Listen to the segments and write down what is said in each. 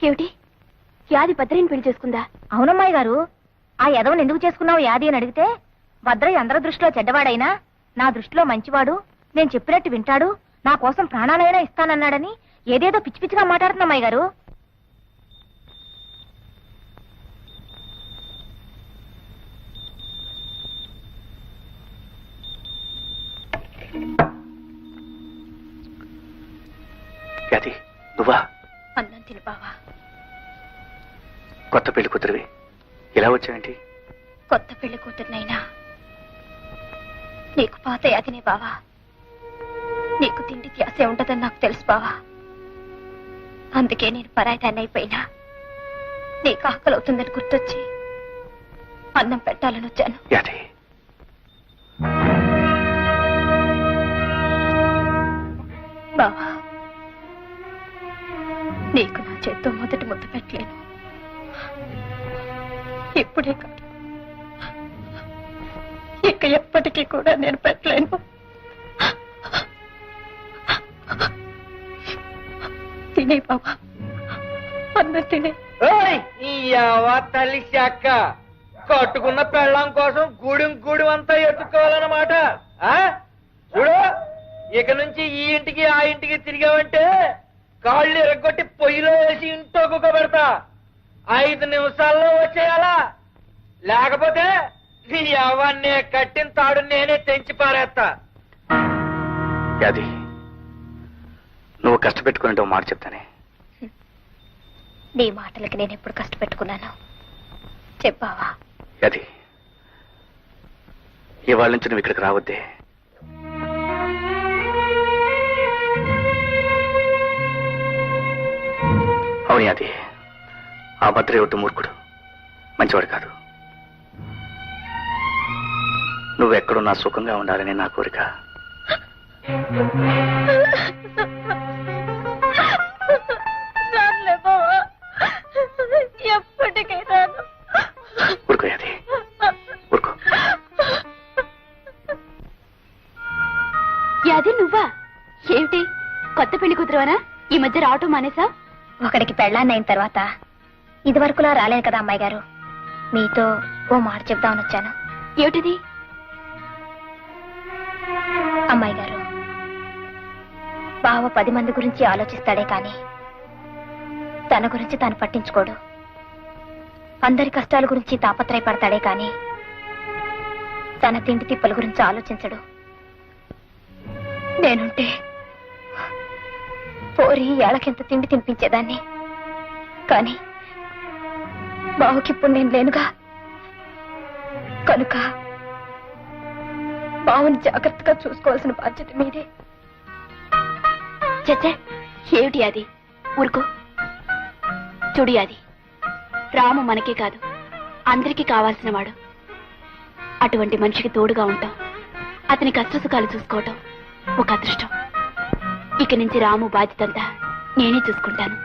ఏమిటి యాది భద్రయ్యని పెళ్లి చేసుకుందా? అవునమ్మాయి గారు, ఆ యదవని ఎందుకు చేసుకున్నావు యాది అని అడిగితే, భద్రయ్య అందరి దృష్టిలో చెడ్డవాడైనా నా దృష్టిలో మంచివాడు, నేను చెప్పినట్టు వింటాడు, నా కోసం ప్రాణాలైనా ఇస్తానన్నాడని ఏదేదో పిచ్చి పిచ్చిగా మాట్లాడుతున్నమ్మాయి గారు. నువ్వా? అన్నం తిని బావా. కొత్త పెళ్లి కూతురివి, ఇలా వచ్చావేంటి? కొత్త పెళ్లి కూతురునైనా నీకు పాత యాదినే బావా. నీకు తిండి ధ్యాసే ఉంటదని నాకు తెలుసు బావా. అందుకే నేను పరాయిదాన్ని అయిపోయినా నీకు ఆకలి అవుతుందని గుర్తొచ్చి అన్నం పెట్టాలని వచ్చాను. బావా, నీకు నా చేత్తో మొదటి ముద్ద పెట్టలేను. ఇప్పుడే కాదు, ఇక ఎప్పటికీ కూడా నేను పెట్టలేను. తినే బాబా, అన్నం తినే. తల్లి శాఖ కట్టుకున్న పెళ్ళం కోసం గూడెం అంతా ఎత్తుకోవాలన్నమాట. చూడు, ఇక నుంచి ఈ ఇంటికి ఆ ఇంటికి తిరిగావంటే కాళ్ళు ఎరగొట్టి పొయ్యిలో వేసి ఇంట్లో కుక్కబెడతా. 5 నిమిషాల్లో వచ్చేయాలా, లేకపోతే నీ అవన్నీ కట్టిన తాడు నేనే తెంచి పారేస్తా. అది నువ్వు కష్టపెట్టుకునే మాట చెప్తానే. నీ మాటలకి నేను ఎప్పుడు కష్టపెట్టుకున్నాను చెప్పావా? అది ఇవాళ నుంచి నువ్వు ఇక్కడికి రావద్దే. అవును అది, ఆ భద్రయ్య ఒట్టు మూర్ఖుడు, మంచివాడు కాదు. నువ్వెక్కడున్నా సుఖంగా ఉండాలని నా కోరిక. ఊరుకో అది, ఊరుకో. యాది నువ్వా? ఏమిటి కొత్త పెళ్లి కూతురువనా? ఈ మధ్య రావటం మానేసా? ఒకడికి పెళ్ళాన్నైన తర్వాత ఇదివరకులా రాలేదు కదా అమ్మాయి గారు. మీతో ఓ మాట చెప్దామని వచ్చాను. ఏమిటిది? అమ్మాయి గారు, బావ 10 మంది గురించి ఆలోచిస్తాడే కానీ తన గురించి తాను పట్టించుకోడు. అందరి కష్టాల గురించి తాపత్రయపడతాడే కానీ తన తిండి తిప్పల గురించి ఆలోచించడు. నేనుంటే పోరి ఏళ్ళకింత తిండి తినిపించేదాన్ని, కానీ బావుకిప్పుడు నేను లేనుగా. కనుక బావుని జాగ్రత్తగా చూసుకోవాల్సిన బాధ్యత మీదే. చచ్చే, ఏమిటి అది? ఊరుకో. చూడి అది, రాము మనకే కాదు అందరికీ కావాల్సిన వాడు. అటువంటి మనిషికి తోడుగా ఉంటాం, అతని కష్టసుఖాలు చూసుకోవటం ఒక అదృష్టం. ఇక నుంచి రాము బాధ్యతంతా నేనే చూసుకుంటాను.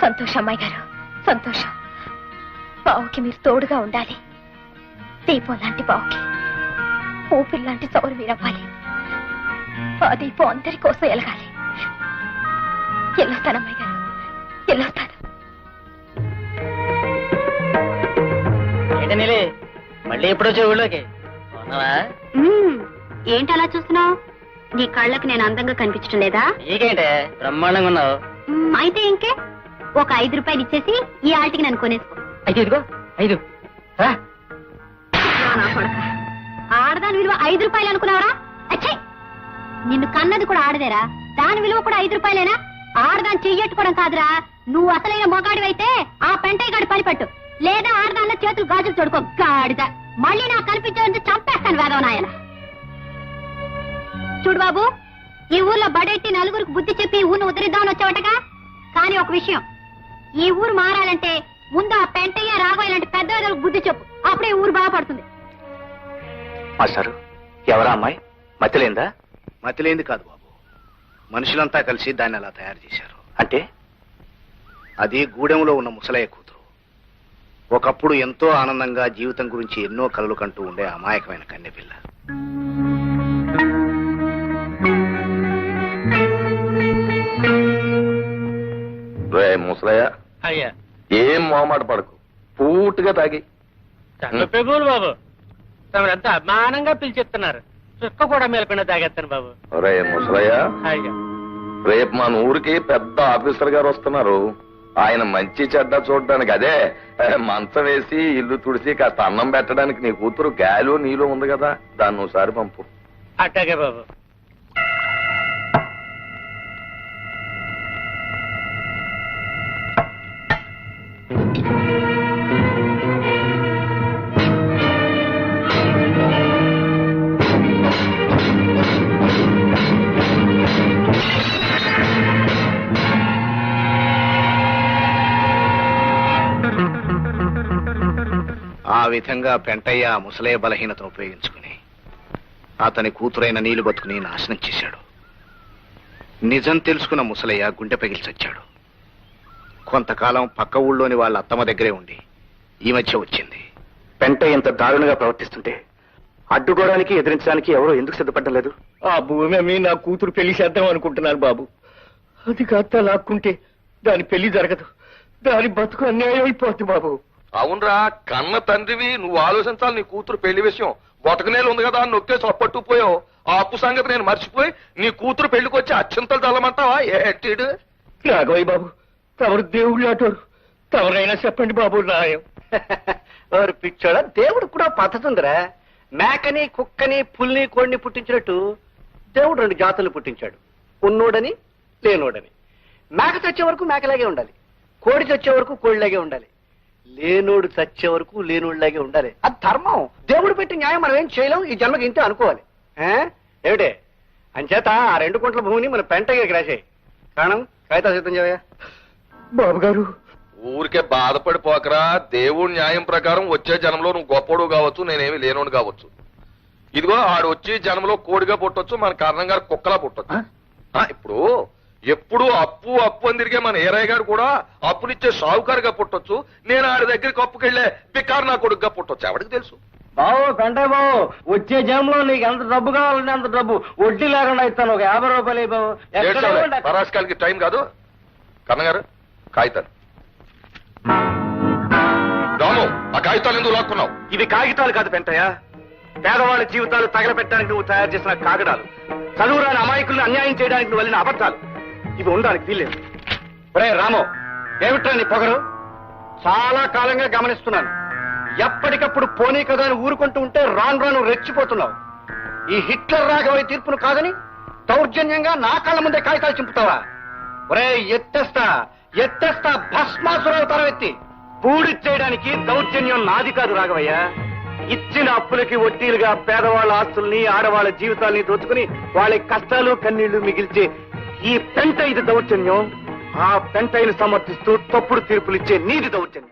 సంతోషం అమ్మాయి గారు, సంతోషం. బావుకి మీరు తోడుగా ఉండాలి. దీపం లాంటి బావుకి ఊపిరి లాంటి సౌరు మీరవ్వాలి. ఆ దీపం అందరి కోసం ఎలగాలి. వెళ్ళొస్తాను అమ్మాయి గారు, వెళ్ళొస్తాను. మళ్ళీ ఎప్పుడో చెవుల్లోకి ఏంటి అలా చూస్తున్నావు? నీ కళ్ళకి నేను అందంగా కనిపించడం లేదా? నీకేంటే బ్రహ్మాండంగా ఉన్నావు. అయితే ఇంకే ఒక 5 రూపాయలు ఇచ్చేసి ఈ ఆటికి నన్ను కొనేసుకో. అయితే ఇదిగో 5. ఆడదాని విలువ 5 రూపాయలు అనుకున్నావరా? అచ్చే, నిన్ను కన్నది కూడా ఆడదేరా, దాని విలువ కూడా 5 రూపాయలేనా? ఆడదాన్ని చెయ్యట్టుకోవడం కాదురా. నువ్వు అసలైన మొగాడివైతే ఆ పెంటయ్య గాడి పనిపట్టు, లేదా ఆడదానిలో చేతులు గాజులు తొడుకో. గాడిద మళ్ళీ నాకు కనిపించే చంపేస్తాను వేదవనాయన. చూడు బాబు, ఈ ఊర్లో బడెట్టి నలుగురికి బుద్ధి చెప్పి ఈ ఊరిని ఉద్ధరిద్దామని వచ్చావటగా. కానీ ఒక విషయం, ఈ ఊరు మారాలంటే ముందు ఆ పెంటయ్య రాఘవయ్య లాంటి పెద్ద బుద్ధి చెప్పు, అప్పుడే ఊరు బాగుపడుతుంది. మాస్టారు, ఎవరా అమ్మాయి? మతిలేందా? మతిలేంది కాదు బాబు, మనుషులంతా కలిసి దాన్ని అలా తయారు చేశారు. అంటే అది గూడెంలో ఉన్న ముసలయ్య కూతురు. ఒకప్పుడు ఎంతో ఆనందంగా జీవితం గురించి ఎన్నో కలలు కంటూ ఉండే అమాయకమైన కన్నెపిల్ల. మొహమాట పడకు పూర్తిగా తాగి. పెగులు బాబు తమరంతా అభిమానంగా పిలిచిస్తున్నారు. చుక్క కూడా మేలకుండా తాగేస్తాను బాబు. రే ముసలయ్య, హాయిగా రేపు మన ఊరికి పెద్ద ఆఫీసర్ గారు వస్తున్నారు. ఆయన మంచి చెడ్డ చూడడానికి అదే మంచం వేసి ఇల్లు తుడిసి కాస్త అన్నం పెట్టడానికి నీ కూతురు గాలి నీళ్ళు ఉంది కదా, దాన్ని ఒకసారి పంపు. అట్టాగే బాబు. ఆ విధంగా పెంటయ్య ఆ ముసలయ్య బలహీనతను ఉపయోగించుకుని అతని కూతురైన నీళ్లు బతుకుని నాశనం చేశాడు. నిజం తెలుసుకున్న ముసలయ్య గుండె పగిలి చచ్చాడు. కొంతకాలం పక్క ఊళ్ళోని వాళ్ళ అత్తమ్మ దగ్గరే ఉండి ఈ మధ్య వచ్చింది. పెంట ఇంత దారుణంగా ప్రవర్తిస్తుంటే అడ్డుకోవడానికి ఎదిరించడానికి ఎవరో ఎందుకు సిద్ధపడడం లేదు? ఆ భూమి అమ్మి నా కూతురు పెళ్లి చేద్దాం అనుకుంటున్నాను బాబు. అది కాస్త లాక్కుంటే దాని పెళ్లి జరగదు, దాని బతుకు అన్యాయం అయిపోతుంది బాబు. అవునరా, కన్న తండ్రివి నువ్వు ఆలోచించాలి. నీ కూతురు పెళ్లి విషయం బొటకనేలు ఉంది కదా అని నొక్కేసి అప్పట్టుకుపోయావు. ఆ అప్పు సంగతి నేను మర్చిపోయి నీ కూతురు పెళ్లికి వచ్చి అత్యంతలు చల్లమంటావా? ఏటీడు రాఘవయ్య బాబు, తమరు దేవుళ్ళు అటోరు, తమరైనా చెప్పండి బాబు న్యాయం. ఎవరు పిచ్చోడా? దేవుడు కూడా పద్ధతి ఉందిరా. మేకని కుక్కని పుల్ని కోడిని పుట్టించినట్టు దేవుడు 2 జాతులు పుట్టించాడు, ఉన్నోడని లేనోడని. మేక చచ్చే వరకు మేకలాగే ఉండాలి, కోడి చచ్చే వరకు కోడిలాగే ఉండాలి, లేనోడు చచ్చే వరకు లేనోడిలాగే ఉండాలి. అది ధర్మం. దేవుడు పెట్టి న్యాయం మనం ఏం చేయలేం, ఈ జన్మకి ఇంతే అనుకోవాలి. ఏమిటే అంచేత ఆ 2 గుంటల భూమిని మన పెంటకి రాసేయి. కారణం కాగితాలు సిద్ధం చేయవయ్యా. బాబు గారు ఊరికే బాధపడిపోకరా. దేవుడి న్యాయం ప్రకారం వచ్చే జనంలో నువ్వు గొప్పడు కావచ్చు, నేనేమి లేనోడు కావచ్చు. ఇదిగో ఆడు వచ్చి జనంలో కోడిగా పుట్టొచ్చు, మన కారణం గారు కుక్కలా పుట్టొచ్చు. ఇప్పుడు ఎప్పుడు అప్పు అప్పు అని తిరిగే మన ఏరయ్య గారు కూడా అప్పునిచ్చే సావుకారుగా పుట్టొచ్చు. నేను ఆడి దగ్గరికి అప్పుకెళ్లే బికారు నా కొడుకుగా పుట్టొచ్చు. ఎవరికి తెలుసు? బాబు కంటే బాబు, వచ్చే జనంలో నీకు ఎంత డబ్బు కావాలంటే అంత డబ్బు వడ్డీ లేకుండా ఇస్తాను. ఒక 50 రూపాయలు బాబు. పరాశకాలకి టైం కాదు. కన్నగారు కాగితాలు. రాము, ఆ కాగితాలు ఎందుకు లాక్కున్నావు? ఇవి కాగితాలు కాదు పెంటయ్య, పేదవాళ్ళ జీవితాలు తగలబెట్టడానికి నువ్వు తయారు చేసిన కాగడాలు, చదువురాని అమాయకులను అన్యాయం చేయడానికి నువ్వు వెళ్ళిన అబద్ధాలు. ఇవి ఉండడానికి వీల్లేదు. ఒరే రామో, ఏమిట్రా నీ పొగరు? చాలా కాలంగా గమనిస్తున్నాను. ఎప్పటికప్పుడు పోనీ కదా అని ఊరుకుంటూ ఉంటే రాను రాను రెచ్చిపోతున్నావు. ఈ హిట్లర్ రాఘవయ్య తీర్పును కాదని దౌర్జన్యంగా నా కళ్ళ ముందే కాగితాలు చింపుతావా? ఒరే ఎత్తేస్తా భస్మాసురవుతారం ఎత్తి పూడి చేయడానికి దౌర్జన్యం నాది కాదు రాఘవయ్య. ఇచ్చిన అప్పులకి వడ్డీలుగా పేదవాళ్ళ ఆస్తుల్ని ఆడవాళ్ళ జీవితాల్ని దోచుకుని వాళ్ళ కష్టాలు కన్నీళ్లు మిగిల్చే ఈ పెంట ఇది దౌర్జన్యం. ఆ పెంటైని సమర్థిస్తూ తప్పుడు తీర్పులిచ్చే నీది దౌర్జన్యం.